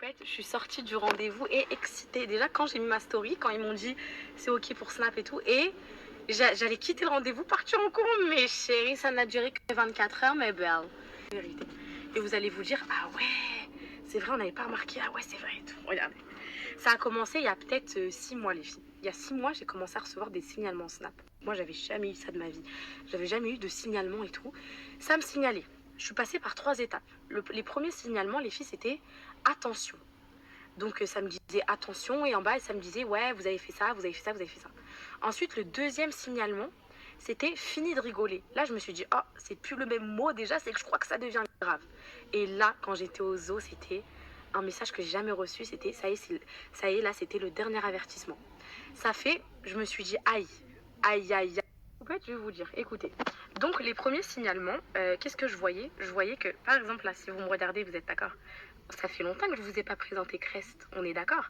poupettes, je suis sortie du rendez-vous et excitée. Déjà, quand j'ai mis ma story, quand ils m'ont dit c'est ok pour Snap et tout, et j'allais quitter le rendez-vous, partir en courant, mais chérie, ça n'a duré que 24 heures, mais belle. Vérité. Et vous allez vous dire, ah ouais, c'est vrai, on n'avait pas remarqué, ah ouais, c'est vrai et tout. Regardez. Ça a commencé il y a peut-être 6 mois, les filles. Il y a 6 mois, j'ai commencé à recevoir des signalements Snap. Moi, j'avais jamais eu ça de ma vie. J'avais jamais eu de signalement et tout. Ça me signalait. Je suis passée par 3 étapes. Les premiers signalements, les filles, c'était attention. Donc ça me disait attention et en bas ça me disait ouais vous avez fait ça, vous avez fait ça, vous avez fait ça. Ensuite le deuxième signalement c'était fini de rigoler. Là je me suis dit oh c'est plus le même mot déjà, c'est que je crois que ça devient grave. Et là quand j'étais au zoo c'était un message que j'ai jamais reçu, c'était ça y est là c'était le dernier avertissement. Ça fait, je me suis dit aïe, aïe aïe aïe. En fait, je vais vous dire, écoutez. Donc, les premiers signalements, qu'est-ce que je voyais? Je voyais que, par exemple, là, si vous me regardez, vous êtes d'accord? Ça fait longtemps que je vous ai pas présenté Crest, on est d'accord?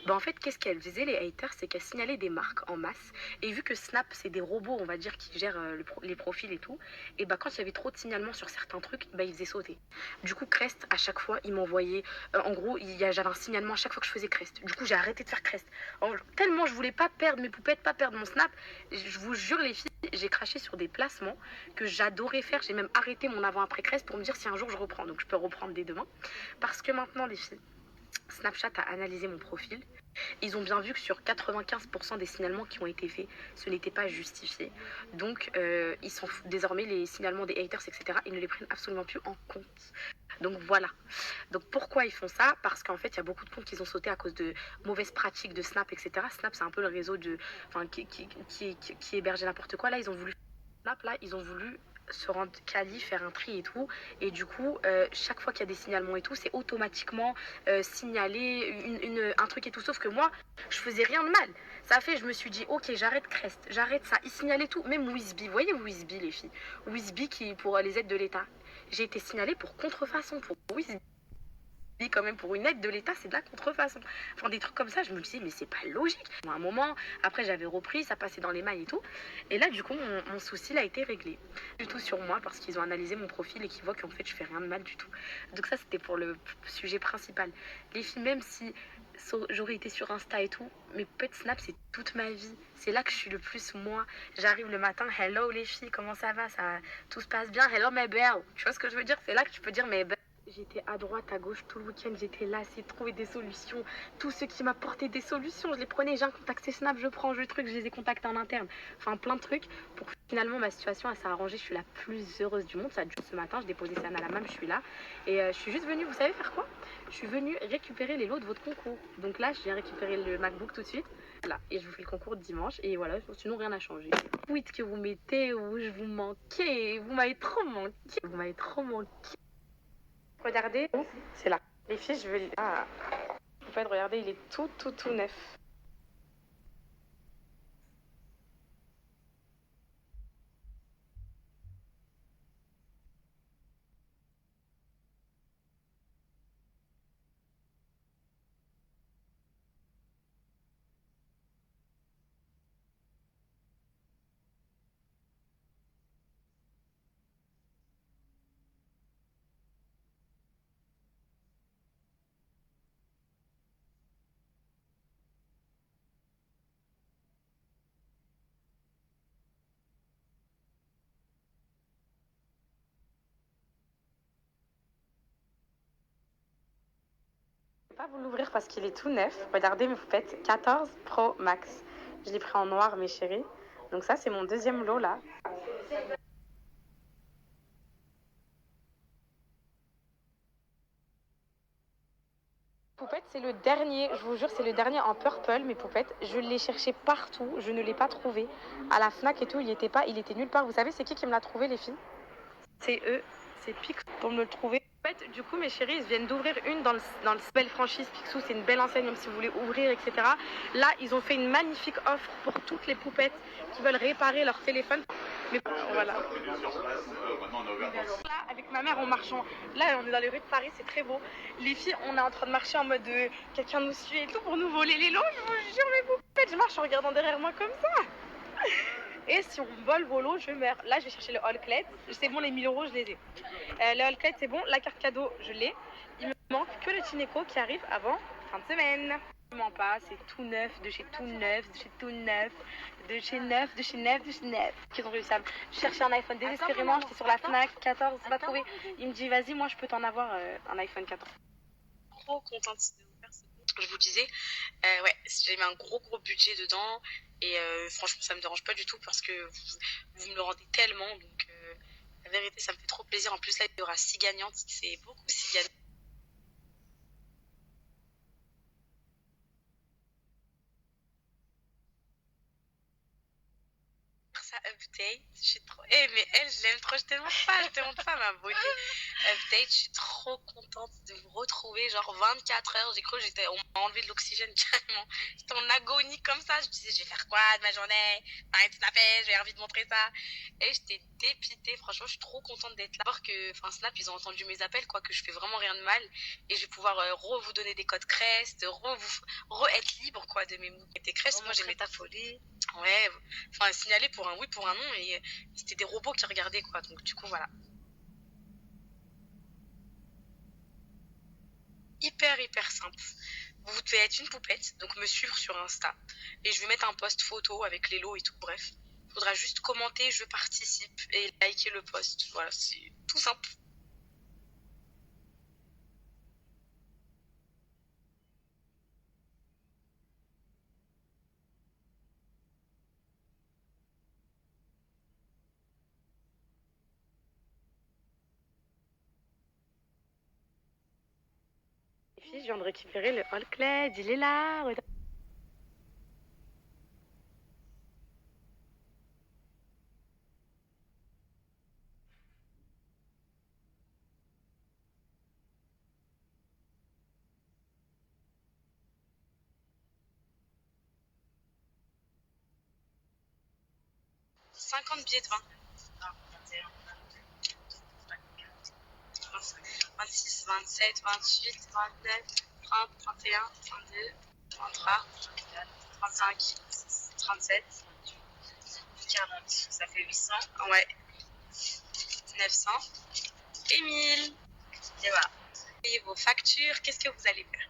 En fait, qu'est-ce qu'elles faisaient, les haters? C'est qu'elles signalaient des marques en masse. Et vu que Snap, c'est des robots, on va dire, qui gèrent les profils et tout, et quand il y avait trop de signalements sur certains trucs, ils faisaient sauter. Du coup, Crest, à chaque fois, ils m'envoyaient. En gros, j'avais un signalement à chaque fois que je faisais Crest. Du coup, j'ai arrêté de faire Crest. Alors, tellement je voulais pas perdre mes poupettes, pas perdre mon Snap, je vous jure, les filles, j'ai craché sur des placements que j'adorais faire. J'ai même arrêté mon avant-après Crest pour me dire si un jour je reprends. Donc, je peux reprendre dès demain. Parce que maintenant, les filles, Snapchat a analysé mon profil. Ils ont bien vu que sur 95% des signalements qui ont été faits, ce n'était pas justifié. Donc, ils sont désormais les signalements des haters, etc. Ils ne les prennent absolument plus en compte. Donc voilà. Donc pourquoi ils font ça? Parce qu'en fait, il y a beaucoup de comptes qui ont sauté à cause de mauvaises pratiques de Snap, etc. Snap, c'est un peu le réseau qui hébergeait n'importe quoi. Là, ils ont voulu Snap, là, ils ont voulu se rendre quali, faire un tri et tout. Et du coup, chaque fois qu'il y a des signalements et tout, c'est automatiquement signalé un truc et tout. Sauf que moi, je faisais rien de mal. Ça a fait, je me suis dit, ok, j'arrête Crest, j'arrête ça. Ils signalaient tout, même Wizby. Vous voyez Wizby, les filles? Wizby qui pour les aides de l'État. J'ai été signalée pour contrefaçon, pour Wizby. Quand même pour une aide de l'État, c'est de la contrefaçon. Enfin, des trucs comme ça, je me disais, mais c'est pas logique. À un moment, après, j'avais repris, ça passait dans les mailles et tout. Et là, du coup, mon souci, a été réglé. Du tout sur moi, parce qu'ils ont analysé mon profil et qu'ils voient qu'en fait, je fais rien de mal du tout. Donc ça, c'était pour le sujet principal. Les filles, même si j'aurais été sur Insta et tout, mes pets Snap, c'est toute ma vie. C'est là que je suis le plus moi. J'arrive le matin, hello les filles, comment ça va? Tout se passe bien? Hello mes belles. Tu vois ce que je veux dire? C'est là que tu peux dire mes belles. J'étais à droite, à gauche tout le week-end, j'étais là, essayer de trouver des solutions. Tous ceux qui m'apportaient des solutions, je les prenais. J'ai un contact Snap, je prends, je truc, je les ai contactés en interne. Enfin, plein de trucs pour que finalement ma situation elle s'est arrangée. Je suis la plus heureuse du monde. Ça a duré ce matin, je déposais ça à la main, je suis là. Et je suis juste venue, vous savez faire quoi? Je suis venue récupérer les lots de votre concours. Donc là, je viens récupérer le MacBook tout de suite. Là, et je vous fais le concours dimanche. Et voilà, sinon rien n'a changé. Tweet que vous mettez où je vous manquais. Vous m'avez trop manqué. Vous m'avez trop manqué. Regardez, c'est là. Les filles, je vais... Ah, en fait, regardez, il est tout neuf. Je ne vais pas vous l'ouvrir parce qu'il est tout neuf. Regardez mes poupettes, 14 Pro Max. Je l'ai pris en noir, mes chéris. Donc ça, c'est mon deuxième lot, là. Poupette, c'est le dernier, je vous jure, c'est le dernier en purple, mes poupettes. Je l'ai cherché partout, je ne l'ai pas trouvé. À la Fnac et tout, il était nulle part. Vous savez, c'est qui me l'a trouvé, les filles? C'est eux, c'est Picsou pour me le trouver. En fait, du coup, mes chéris, ils viennent d'ouvrir une dans le belle franchise Picsou. C'est une belle enseigne, même si vous voulez ouvrir, etc. Là, ils ont fait une magnifique offre pour toutes les poupettes qui veulent réparer leur téléphone. Mais voilà. Là, avec ma mère, on marche. Là, on est dans les rues de Paris, c'est très beau. Les filles, on est en train de marcher en mode quelqu'un nous suit et tout pour nous voler les lots. Je vous jure, mes poupettes, je marche en regardant derrière moi comme ça. Et si on vole volo, je meurs. Là, je vais chercher le All Cled. C'est bon, les 1000 €, je les ai. Le All Cled, c'est bon. La carte cadeau, je l'ai. Il me manque que le Tineco qui arrive avant fin de semaine. Je mens pas, c'est tout neuf, de chez tout neuf, de chez tout neuf, de chez neuf, de chez neuf, de chez neuf. Qu'ils ont réussi à me chercher un iPhone désespérément. J'étais sur la Fnac 14, pas trouvé. Il me dit, vas-y, moi, je peux t'en avoir un iPhone 14. Trop contente de vous faire ce coup. Je vous disais, ouais, j'ai mis un gros budget dedans. Et franchement, ça me dérange pas du tout parce que vous me le rendez tellement. Donc, la vérité, ça me fait trop plaisir. En plus, là, il y aura 6 gagnantes. C'est beaucoup 6 gagnantes. Ça, update, je suis trop. Eh, mais elle, je l'aime trop, je te montre pas ma beauté. Update, je suis trop contente de vous retrouver. Genre 24 heures, j'ai cru que on m'a enlevé de l'oxygène carrément. J'étais en agonie comme ça. Je me disais, je vais faire quoi de ma journée? Arrête de snapper, j'ai envie de montrer ça. Et j'étais dépitée, franchement, je suis trop contente d'être là. Alors que, enfin, Snap, ils ont entendu mes appels, quoi, que je fais vraiment rien de mal. Et je vais pouvoir vous donner des codes Crest, être libre, quoi, de mes mots. Et Crest, moi, j'aimais ta folie. Ouais, enfin, signaler pour un oui, pour un non, et c'était des robots qui regardaient, quoi. Donc, du coup, voilà. Hyper simple. Vous devez être une poupette, donc me suivre sur Insta. Et je vais mettre un post photo avec les lots et tout, bref. Il faudra juste commenter, je participe et liker le post. Voilà, c'est tout simple. Les filles, je viens de récupérer le All Cled, il est là. 50 billets de vin. 26, 27, 28, 29, 30, 31, 32, 33, 35, 37, 40. Ça fait 800. Ouais. 900 et 1000. Et voilà. Payez vos factures. Qu'est-ce que vous allez faire?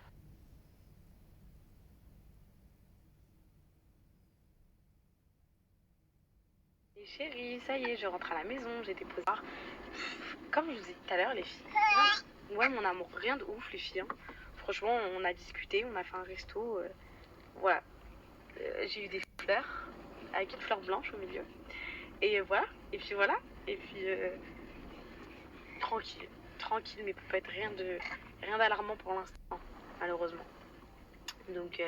Et chérie, ça y est, je rentre à la maison. J'ai déposé. Comme je vous ai dit tout à l'heure, les filles. Ouais, mon amour, rien de ouf, les filles. Hein. Franchement, on a discuté, on a fait un resto. Voilà. J'ai eu des fleurs avec une fleur blanche au milieu. Et voilà. Et puis voilà. Et puis tranquille. Tranquille, mes poupettes. Rien d'alarmant pour l'instant, malheureusement. Donc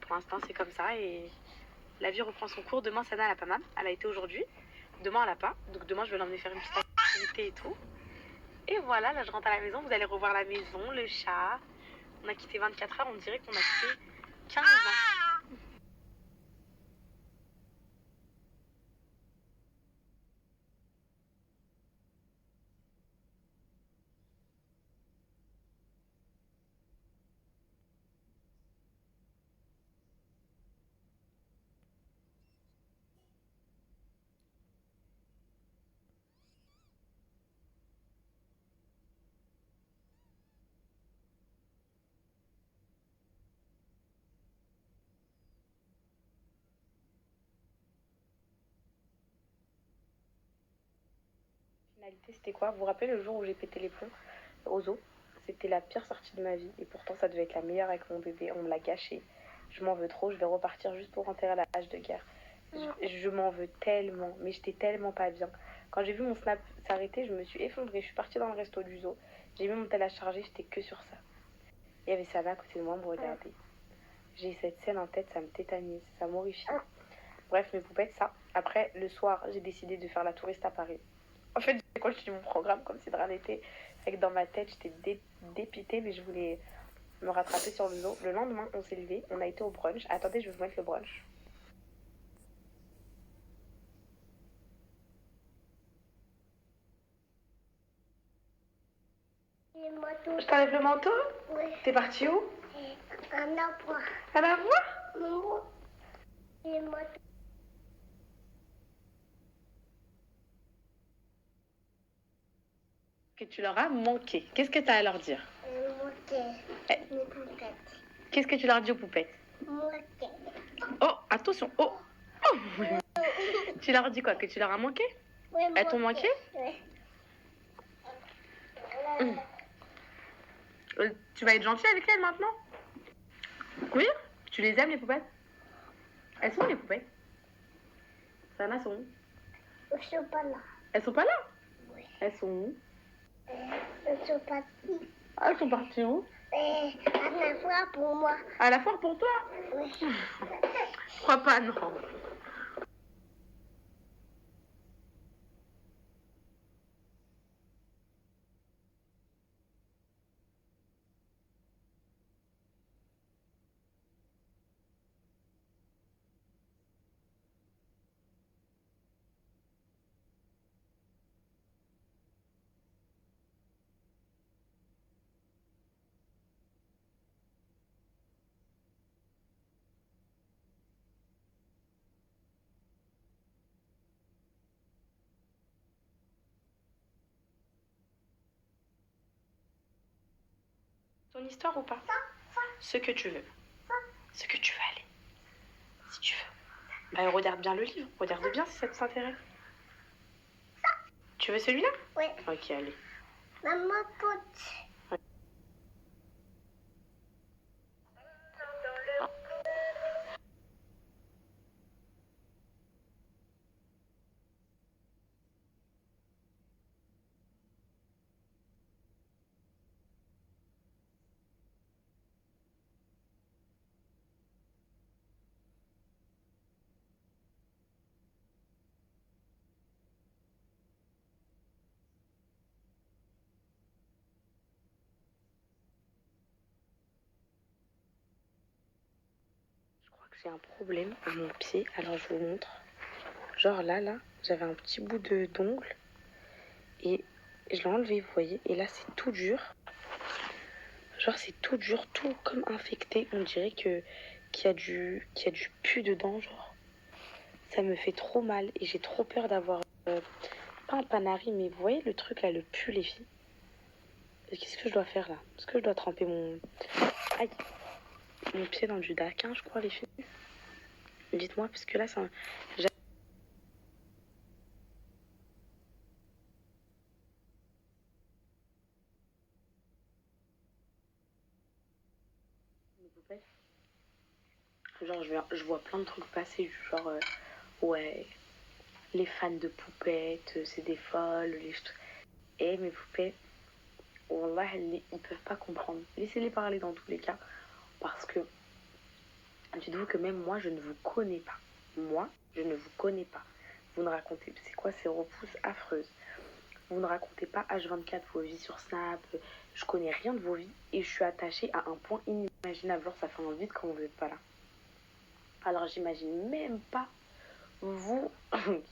pour l'instant, c'est comme ça. Et la vie reprend son cours. Demain, Sana, elle a pas mal. Elle a été aujourd'hui. Demain, elle a pas. Donc demain, je vais l'emmener faire une petite activité et tout. Et voilà, là, je rentre à la maison. Vous allez revoir la maison, le chat. On a quitté 24 heures. On dirait qu'on a quitté 15 ans. Finalité, c'était quoi? Vous vous rappelez le jour où j'ai pété les plombs aux os? C'était la pire sortie de ma vie. Et pourtant, ça devait être la meilleure avec mon bébé. On me l'a gâché. Je m'en veux trop. Je vais repartir juste pour enterrer la hache de guerre. Je m'en veux tellement. Mais j'étais tellement pas bien. Quand j'ai vu mon snap s'arrêter, je me suis effondrée. Je suis partie dans le resto du zoo. J'ai mis mon tel à charger. J'étais que sur ça. Il y avait Sana à côté de moi me regarder. J'ai cette scène en tête. Ça me tétanise. Ça m'horrifie. Bref, mes poupettes, ça. Après, le soir, j'ai décidé de faire la touriste à Paris. En fait, j'ai continué mon programme comme si de rien n'était. Fait que dans ma tête, j'étais dépitée, mais je voulais me rattraper sur le zoo. Le lendemain, on s'est levé, on a été au brunch. Attendez, je vais vous mettre le brunch. Je t'enlève le manteau? Oui. T'es parti où? À la voix. À la voix? Non. Que tu leur as manqué. Qu'est-ce que tu as à leur dire? Manqué. Eh, Les poupettes. Qu'est-ce que tu leur dis aux poupettes? Manqué. Oh, attention. Oh, oh. Tu leur dis quoi? Que tu leur as manqué? Oui, Elles t'ont manqué? Oui. Tu vas être gentil avec elles maintenant? Oui? Tu les aimes les poupettes? Elles sont où les poupettes? Sana sont où? Ils sont pas là. Elles sont pas là? Oui. Elles sont où? Ils sont partis. Ah, elles sont parties où? À la fois pour moi. À la foire pour toi? Oui. Je crois pas, non. Ton histoire ou pas? Ce que tu veux. Ce que tu veux aller. Si tu veux. Bah, regarde bien le livre. Regarde bien si ça t'intéresse. Tu veux celui-là? Oui. Ok, allez. Maman pote. Je crois que j'ai un problème à mon pied. Alors, je vous montre. Genre là, j'avais un petit bout de d'ongle. Et je l'ai enlevé, vous voyez. Et là, c'est tout dur. Genre, c'est tout dur, tout comme infecté. On dirait qu'il y a du pus dedans, genre. Ça me fait trop mal et j'ai trop peur d'avoir pas un panari, mais vous voyez le truc là, le pus, les filles. Qu'est-ce que je dois faire là? Est-ce que je dois tremper aïe, mon pied dans du daquin, je crois, les filles? Dites-moi, parce que là, ça. Genre, je vois plein de trucs passer, du genre, ouais, les fans de poupettes, c'est des folles, et mes poupées, wallah, ils peuvent pas comprendre. Laissez-les parler dans tous les cas, parce que dites-vous que même moi, je ne vous connais pas. Moi, je ne vous connais pas. Vous ne racontez, c'est quoi ces repousses affreuses? Vous ne racontez pas H24 vos vies sur Snap. Je connais rien de vos vies et je suis attachée à un point inimaginable. Genre, ça fait un vide quand vous n'êtes pas là. Alors, j'imagine même pas vous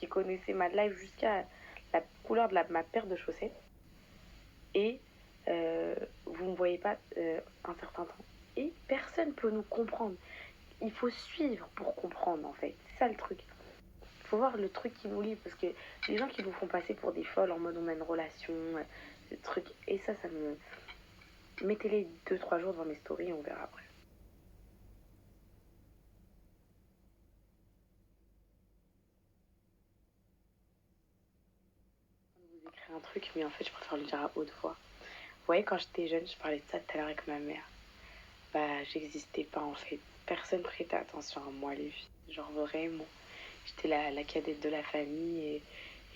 qui connaissez ma life jusqu'à la couleur de ma paire de chaussettes et vous ne me voyez pas un certain temps. Et personne peut nous comprendre. Il faut suivre pour comprendre en fait. C'est ça le truc. Il faut voir le truc qui nous lie parce que les gens qui nous font passer pour des folles en mode on a une relation, le truc. Et ça me. Mettez-les 2-3 jours devant mes stories et on verra après. Je vous écris un truc, mais en fait, je préfère le dire à haute voix. Vous voyez, quand j'étais jeune, je parlais de ça tout à l'heure avec ma mère. Bah, j'existais pas en fait. Personne prêtait attention à moi, les filles. Genre vraiment. J'étais la cadette de la famille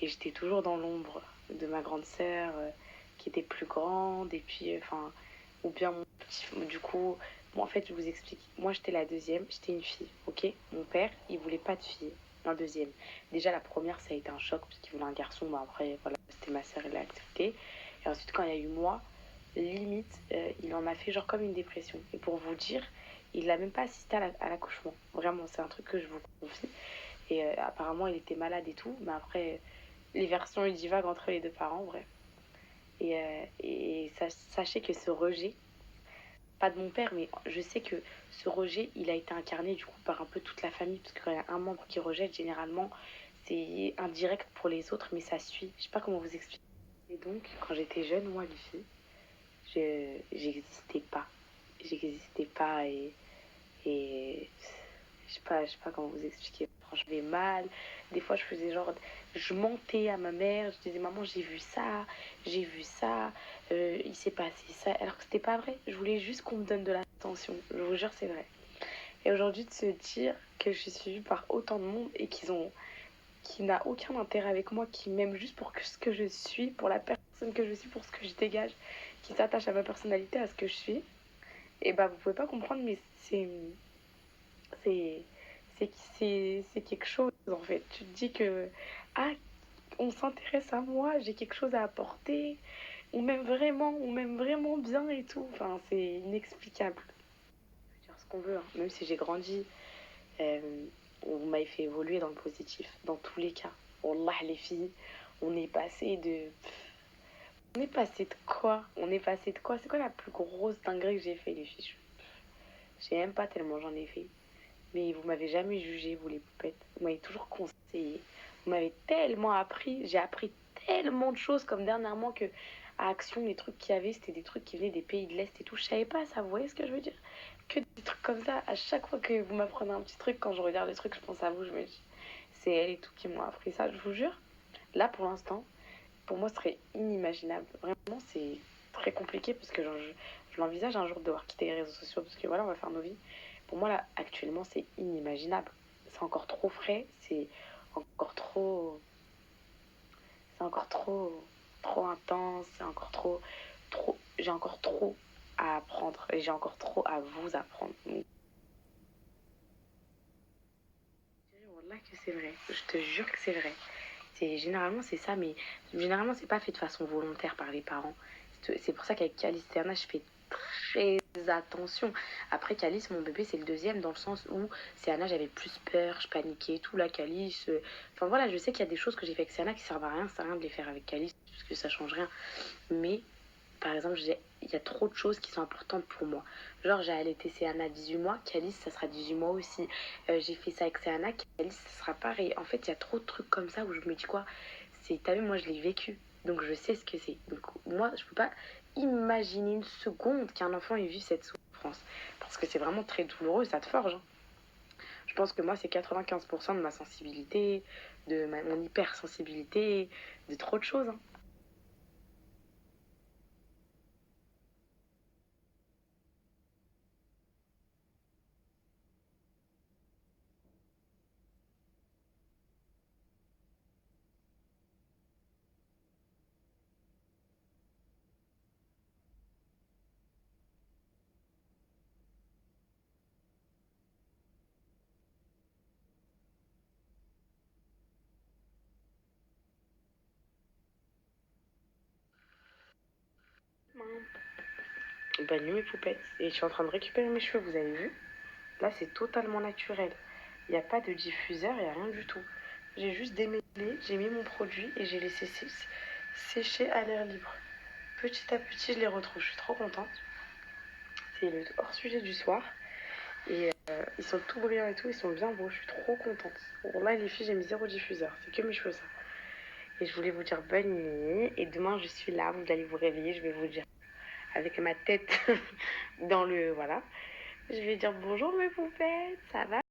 et j'étais toujours dans l'ombre de ma grande sœur qui était plus grande. Et puis, enfin, ou bien mon petit. Du coup, bon, en fait, je vous explique. Moi, j'étais la deuxième, j'étais une fille, ok? Mon père, il voulait pas de fille. En deuxième. Déjà, la première, ça a été un choc parce qu'il voulait un garçon. Bon, après, voilà, c'était ma sœur, elle l'a accepté. Et ensuite, quand il y a eu moi, limite, il en a fait genre comme une dépression. Et pour vous dire, il n'a même pas assisté à l'accouchement. Vraiment, c'est un truc que je vous confie. Et apparemment, il était malade et tout. Mais après, les versions, ils divaguent entre les deux parents, bref. Et sachez que ce rejet, pas de mon père, mais je sais que ce rejet, il a été incarné du coup par un peu toute la famille. Parce que quand il y a un membre qui rejette, généralement, c'est indirect pour les autres, mais ça suit. Je sais pas comment vous expliquer. Et donc, quand j'étais jeune, moi, les filles, j'existais pas. J'existais pas et je sais pas comment vous expliquer. Franchement, je vais mal. Des fois, je faisais genre, je mentais à ma mère. Je disais, maman, j'ai vu ça, il s'est passé ça. Alors que c'était pas vrai. Je voulais juste qu'on me donne de l'attention. Je vous jure, c'est vrai. Et aujourd'hui, de se dire que je suis suivie par autant de monde et qui n'a aucun intérêt avec moi, qui m'aime juste pour ce que je suis, pour la personne que je suis, pour ce que je dégage, qui s'attache à ma personnalité, à ce que je suis, et bah vous pouvez pas comprendre, mais c'est c'est c'est quelque chose en fait. Tu te dis que ah on s'intéresse à moi, j'ai quelque chose à apporter, on m'aime vraiment bien et tout. Enfin c'est inexplicable. On peut dire ce qu'on veut, hein. Même si j'ai grandi, euh, on m'a fait évoluer dans le positif, dans tous les cas. Wallah les filles, on est passé de on est passé de quoi? On est passé de quoi? C'est quoi la plus grosse dinguerie que j'ai fait les filles? Je sais même pas tellement j'en ai fait. Mais vous m'avez jamais jugé, vous les poupettes. Vous m'avez toujours conseillé. Vous m'avez tellement appris. J'ai appris tellement de choses comme dernièrement que à Action, les trucs qu'il y avait, c'était des trucs qui venaient des pays de l'Est et tout. Je savais pas ça, vous voyez ce que je veux dire? Que des trucs comme ça. À chaque fois que vous m'apprenez un petit truc, quand je regarde les trucs, je pense à vous, je me dis, c'est elle et tout qui m'ont appris ça, je vous jure. Là, pour l'instant, pour moi, ce serait inimaginable. Vraiment, c'est très compliqué parce que genre, je l'envisage un jour de devoir quitter les réseaux sociaux parce que voilà, on va faire nos vies. Pour moi, là, actuellement, c'est inimaginable. C'est encore trop frais, encore trop. C'est encore trop intense, c'est encore trop. J'ai encore trop à apprendre et j'ai encore trop à vous apprendre. Donc, Wallah que c'est vrai, je te jure que c'est vrai. Généralement, c'est ça, mais généralement, c'est pas fait de façon volontaire par les parents. C'est pour ça qu'avec Calice et Anna, je fais très attention. Après, Calice, mon bébé, c'est le deuxième, dans le sens où c'est Anna, j'avais plus peur, je paniquais et tout. Là, Calice. Enfin voilà, je sais qu'il y a des choses que j'ai fait avec Sienna qui servent à rien, ça sert à rien de les faire avec Calice, parce que ça change rien. Mais par exemple, il y a trop de choses qui sont importantes pour moi. Genre, j'ai allaité Céana à 18 mois, Calice, ça sera 18 mois aussi. J'ai fait ça avec Céana, Calice, ça sera pareil. En fait, il y a trop de trucs comme ça où je me dis quoi. T'as vu, moi, je l'ai vécu. Donc, je sais ce que c'est. Donc, moi, je peux pas imaginer une seconde qu'un enfant ait vu cette souffrance. Parce que c'est vraiment très douloureux, ça te forge, hein. Je pense que moi, c'est 95% de ma sensibilité, mon hypersensibilité, de trop de choses, hein. Bonne nuit mes poupettes. Et je suis en train de récupérer mes cheveux, vous avez vu? Là, c'est totalement naturel. Il n'y a pas de diffuseur, il n'y a rien du tout. J'ai juste démêlé, j'ai mis mon produit et j'ai laissé sécher à l'air libre. Petit à petit, je les retrouve. Je suis trop contente. C'est le hors-sujet du soir. Et ils sont tout brillants et tout, ils sont bien beaux. Je suis trop contente. Bon, là, les filles, j'ai mis zéro diffuseur. C'est que mes cheveux, ça. Et je voulais vous dire bonne nuit. Et demain, je suis là. Vous allez vous réveiller. Je vais vous dire avec ma tête dans le. Voilà. Je vais dire bonjour mes poupettes. Ça va?